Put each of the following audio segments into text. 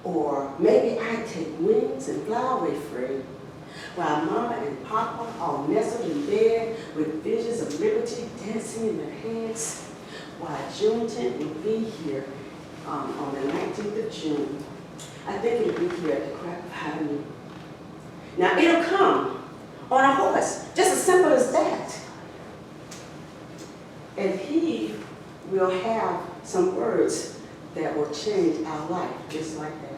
Or maybe I'd take wings and fly away free, while Mama and Papa all nestled in bed with visions of liberty dancing in their heads, while Juneteenth will be here on the 19th of June. I think it'll be here at the crack of high noon. Now it'll come on a horse, just as simple as that. And he will have some words that will change our life, just like that.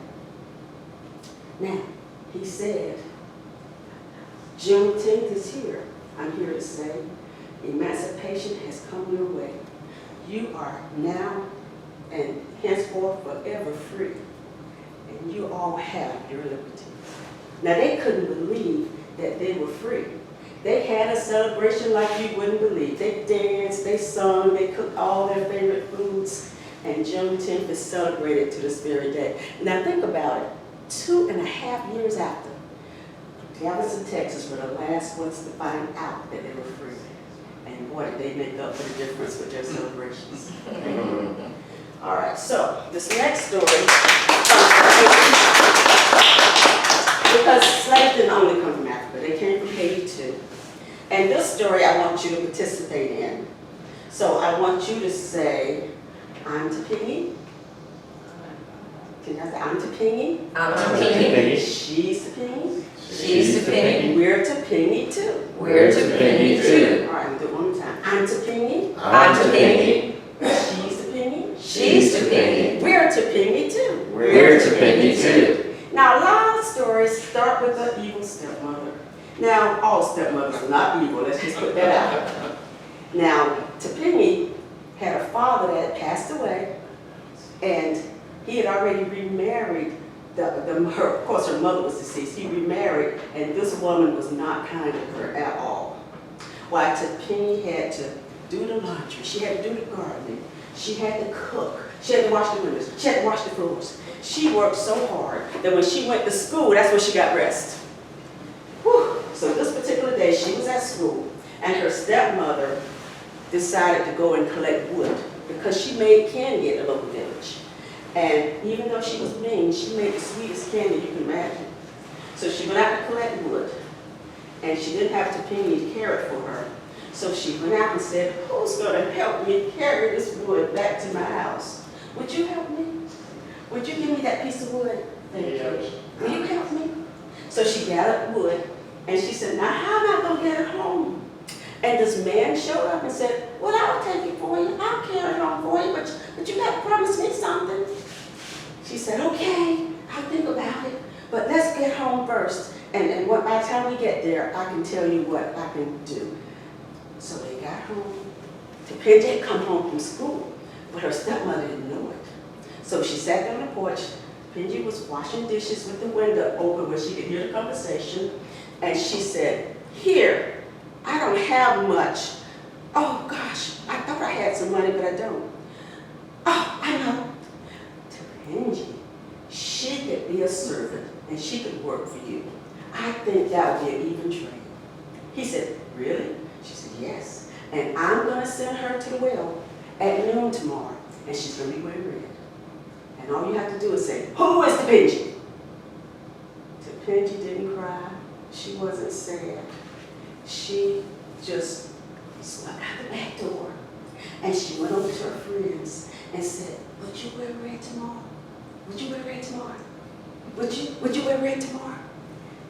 Now, he said, Juneteenth is here. I'm here to say, emancipation has come your way. You are now and henceforth forever free. And you all have your liberty. Now, they couldn't believe that they were free. They had a celebration like you wouldn't believe. They danced, they sung, they cooked all their favorite foods, and Juneteenth is celebrated to this very day. Now, think about it. 2.5 years after, Dallas and Texas were the last ones to find out that they were free. And boy, did they make up for the difference with their celebrations. All right, so this next story because slaves didn't only come from Africa, they came from Haiti too. And this story I want you to participate in. So I want you to say, I'm Topingi. Can I say, I'm Topingi? I'm Topingi. She's Topingi. She's Topingi. We're Topingi too. We're Topingi too. All right, we'll do it one more time. I'm Topingi. I'm Topingi. She's Topingi. She's Topingi. We're Topingi too. We're Topingi too. Now, a lot of stories start with an evil stepmother. Now, all stepmothers are not evil. Let's just put that out. Now, Topingi had a father that had passed away, and he had already remarried. Of course, her mother was deceased. He remarried, and this woman was not kind to her at all. Why, Topingi had to do the laundry. She had to do the gardening. She had to cook. She had to wash the windows. She had to wash the floors. She worked so hard that when she went to school, that's when she got rest. Whew. So this particular day, she was at school, and her stepmother decided to go and collect wood because she made candy at the local village. And even though she was mean, she made the sweetest candy you can imagine. So she went out to collect wood, and she didn't have Topingi to carry it for her. So she went out and said, who's going to help me carry this wood back to my house? Would you help me? Would you give me that piece of wood? Thank you. Will you help me? So she gathered wood, and she said, now how am I going to get it home? And this man showed up and said, well, I'll take it for you. I'll carry it home for you, but you got to promise me something. She said, okay, I'll think about it, but let's get home first. And by the time we get there, I can tell you what I can do. So they got home. Topingi had come home from school, but her stepmother didn't know it. So she sat on the porch. Topingi was washing dishes with the window open where she could hear the conversation. And she said, here, I don't have much. Oh gosh, I thought I had some money, but I don't. Oh, I know. Topingi, she could be a servant and she could work for you. I think that would be an even trade. He said, really? She said, yes. And I'm going to send her to the well at noon tomorrow, and she's going to be wearing red. And all you have to do is say, who is Topingi? Topingi didn't cry. She wasn't sad. She just snuck out the back door, and she went over to her friends and said, would you wear red tomorrow? Would you wear red tomorrow? Would you wear red tomorrow?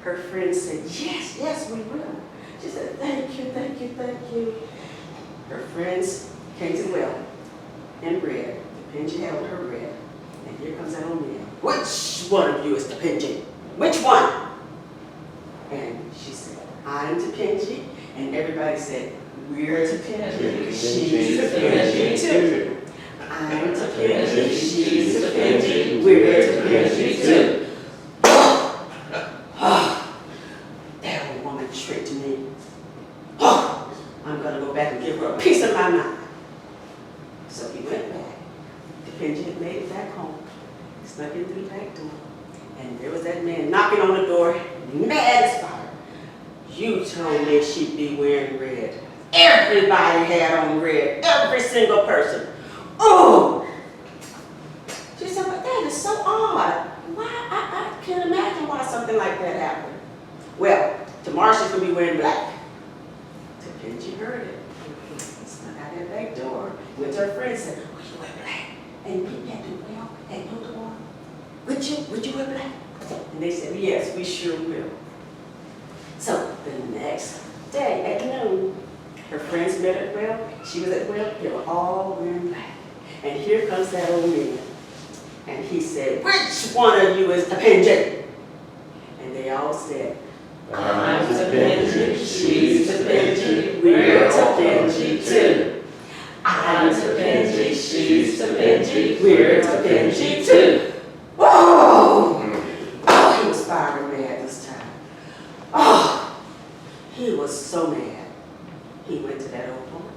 Her friends said, yes, yes, we will. She said, thank you, thank you, thank you. Her friends came to the well in red. Topingi held her red. And here comes that old man. Which one of you is Topingi? Which one? And she said, I'm Topingi. And everybody said, we're Topingi. She's Topingi too. I'm Topingi. She's Topingi. We're Topingi too. That old woman tricked me. I'm going to go back and give her a piece of my mind. So he went back. Topingi had made it back home. He snuck in through the back door. And there was that man knocking on the door, mad as fire. You told me she'd be wearing red. Everybody had on red. Every single person. Oh! She said, but that is so odd. Why something like that happen. Well, tomorrow she's going to be wearing black. Topinji heard it. Snuck out that back door. Went to her friend and said, would you wear black? And people had to well at no door. Would you wear black? And they said, yes, we sure will. So the next day at noon, her friends met at the well. She was at the well. They were all wearing black. And here comes that old man. And he said, which one of you is Topinji? And they all said, I'm Topinji, she's Topinji, we're Topinji too. I'm Topinji, she's Topinji, we're Topinji too. Whoa! Oh, he was firing mad this time. Oh, he was so mad. He went to that old woman,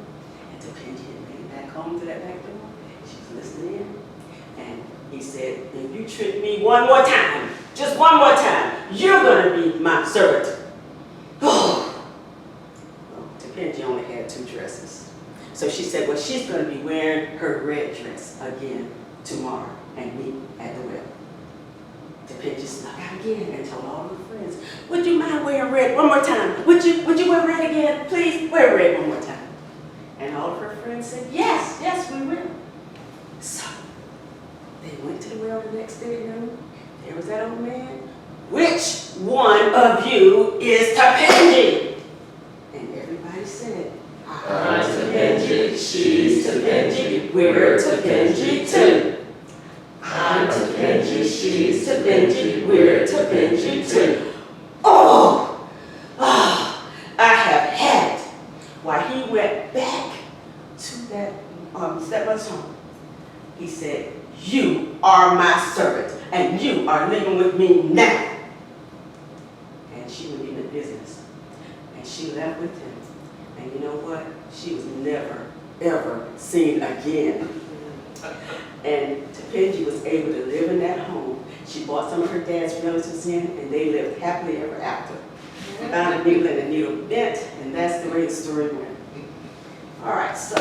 and Topinji had made it back home to that back door. She was listening in, and he said, if you trick me one more time, just one more time, you're going to be my servant. Oh, well, Topinji only had 2 dresses. So she said, well, she's going to be wearing her red dress again tomorrow and meet at the well. Topinji snuck out again and told all her friends, would you mind wearing red one more time? Would you wear red again? Please wear red one more time. And all of her friends said, yes, yes, we will. So they went to the well the next day at noon. There was that old man. Which one of you is Topinji? And everybody said, I'm Topinji, she's Topinji, we're Topinji too. I'm Topinji, she's Topinji, we're Topinji too. Oh, I have had it. While he went back to that stepmother's home, he said, you are my servant, and you are living with me now. And she went into business, and she left with him. And you know what? She was never, ever seen again. And Topinji was able to live in that home. She brought some of her dad's relatives in, and they lived happily ever after. Found a needle and a needle bent, and that's the way the story went. All right, so.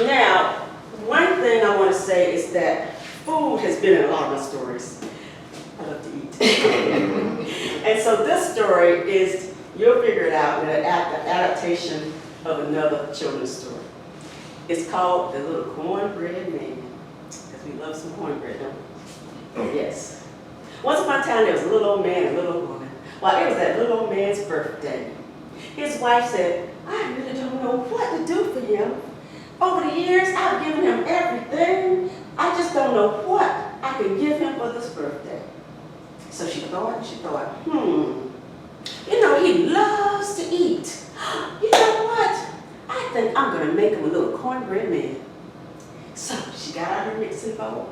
Now, one thing I want to say is that food has been in a lot of my stories. I love to eat. And so this story is, you'll figure it out, an adaptation of another children's story. It's called The Little Cornbread Man, because we love some cornbread, don't we? Yes. Once upon a time, there was a little old man and a little old woman. Well, it was that little old man's birthday. His wife said, I really don't know what to do for him. Over the years, I've given him everything. I just don't know what I can give him for this birthday. So she thought, you know, he loves to eat. You know what? I think I'm going to make him a little cornbread man. So she got out her mixing bowl,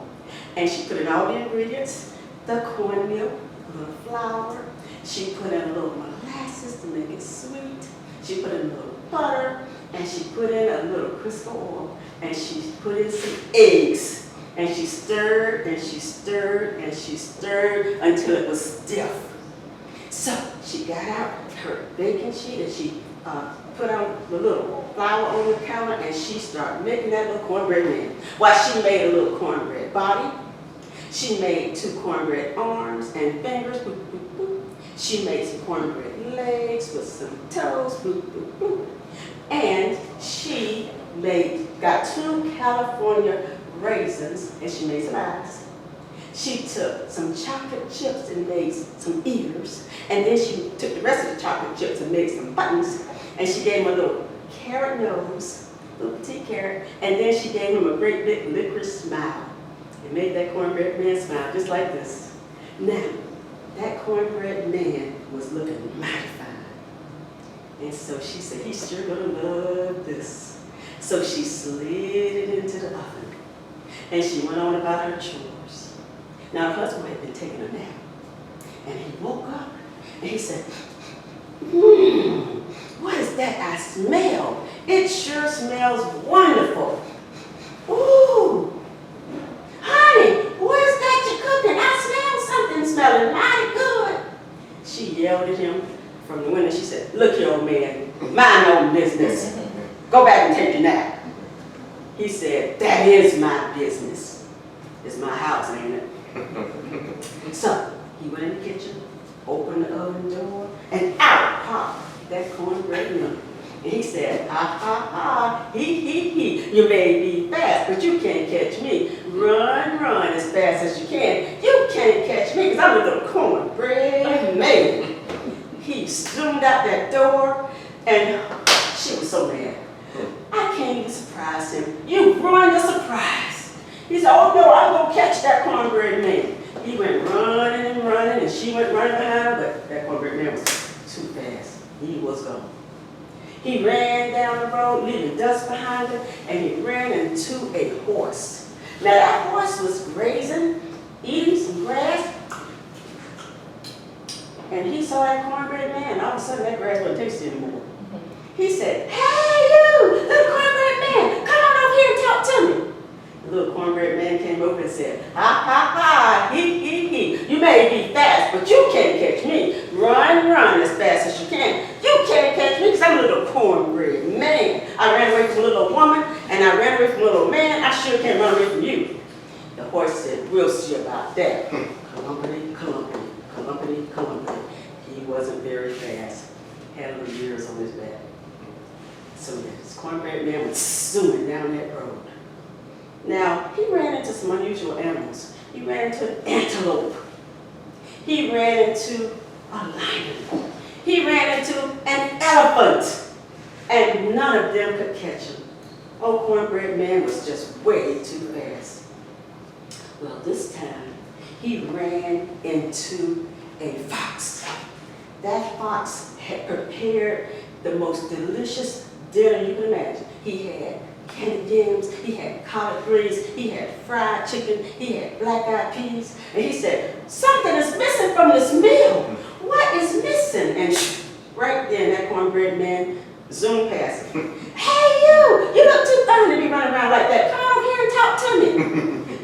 and she put in all the ingredients, the cornmeal, a little flour. She put in a little molasses to make it sweet. She put in a little butter, and she put in a little Crisco oil, and she put in some eggs. And she stirred, and she stirred, and she stirred until it was stiff. So she got out her baking sheet, and she put on the little flour on the counter, and she started making that little cornbread man. While she made a little cornbread body, she made 2 cornbread arms and fingers, boop, boop, boop. She made some cornbread legs with some toes, boop, boop, boop. And she got 2 California raisins, and she made some eyes. She took some chocolate chips and made some ears, and then she took the rest of the chocolate chips and made some buttons, and she gave him a little carrot nose, a little petite carrot, and then she gave him a great big licorice smile. It made that cornbread man smile just like this. Now, that cornbread man was looking mighty fine. And so she said, he's sure gonna love this. So she slid it into the oven. And she went on about her chores. Now her husband had been taking a nap. And he woke up and he said, what is that I smell? It sure smells wonderful. Ooh, honey, what is that you're cooking? I smell something smelling mighty good. She yelled at him from the window. She said, look here, old man, mind your own business. Go back and take your nap. He said, that is my business. It's my house, ain't it? So he went in the kitchen, opened the oven door, and out popped that cornbread man. And he said, ha, ha, ha, he, you may be fast, but you can't catch me. Run, run as fast as you can. You can't catch me, because I'm a little cornbread man. He zoomed out that door, and she was so mad. I can't even surprise him. You ruined the surprise. He said, oh no, I'm going to catch that cornbread man. He went running and running, and she went running behind him, but that cornbread man was too fast. He was gone. He ran down the road, leaving dust behind him, and he ran into a horse. Now that horse was grazing, eating some grass, and he saw that cornbread man, and all of a sudden that grass wasn't tasty anymore. He said, hey you, little cornbread man, come on over here and talk to me. The little cornbread man came over and said, ha ha ha, he, you may be fast, but you can't catch me. Run, run as fast as you can. You can't catch me because I'm a little cornbread man. I ran away from a little woman, and I ran away from a little man. I sure can't run away from you. The horse said, we'll see about that. Clumpity, clumpity, clumpity, clumpity. He wasn't very fast. Had little years on his back. So this cornbread man was zooming down that road. Now, he ran into some unusual animals. He ran into an antelope. He ran into a lion. He ran into an elephant. And none of them could catch him. Old cornbread man was just way too fast. Well, this time, he ran into a fox. That fox had prepared the most delicious dinner you can imagine. He had candy yams, he had collard greens, he had fried chicken, he had black-eyed peas, and he said, something is missing from this meal. What is missing? And right then, that cornbread man zoomed past him. Hey you look too fun to be running around like that. Come on here and talk to me.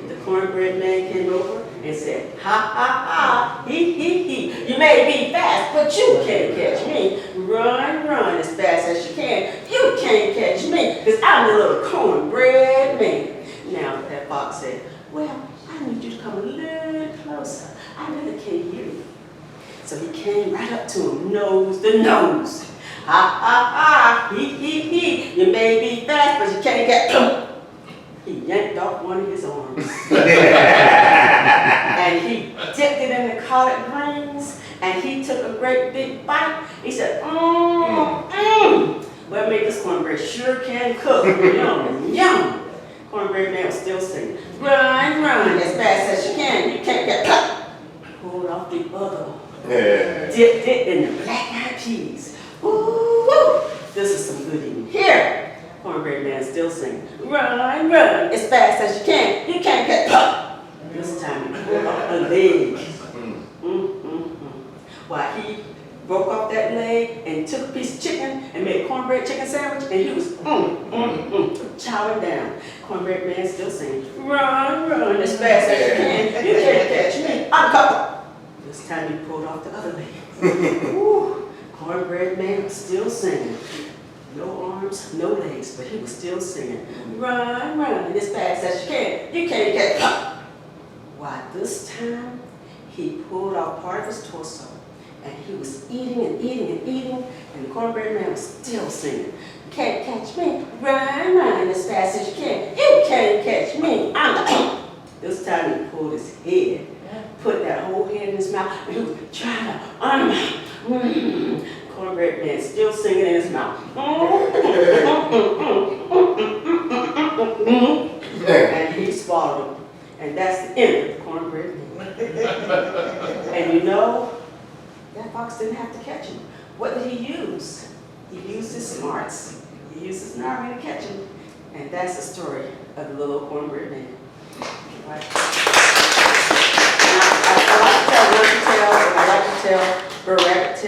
The cornbread man came over and said, ha ha ha, he, you may be fast, but you can't catch me. Run, run as fast as you can. You can't catch me, because I'm a little cornbread man. Now, that fox said, well, I need you to come a little closer. I really can't hear you. So he came right up to him, nose to nose. Ha, ha, ha, he, you may be fast, but you can't get... He yanked off one of his arms. And he dipped it in the collard greens, and he took a great big bite. He said, What made this cornbread sure can cook. Yum, yum. Cornbread man was still singing. Run, run as fast as you can. You can't get cut. Pulled off the other. Dipped it in the black-eyed peas. Ooh, woo. This is some good eating. Here. Cornbread man still singing. Run, run as fast as you can. You can't get cut. This time he pulled off a leg. Why, he broke off that leg and took a piece of chicken and made a cornbread chicken sandwich, and he was chowing down. Cornbread man still singing. Run, run as fast as you can. You can't catch me. I'm coming. This time he pulled off the other leg. Ooh, cornbread man was still singing. No arms, no legs, but he was still singing. Run, run as fast as you can. You can't get cut. Why, this time he pulled off part of his torso, and he was eating and eating and eating, and the cornbread man was still singing. You can't catch me. Run, run as fast as you can. You can't catch me. I'm the This time he pulled his head, put that whole head in his mouth, and he was trying to unmouth. Cornbread man still singing in his mouth. And he swallowed him. And that's the end of the cornbread man. And you know, that fox didn't have to catch him. What did he use? He used his smarts. He used his knowledge to catch him. And that's the story of the little cornbread man. Right? I like to tell, I like to tell, rabbit tale.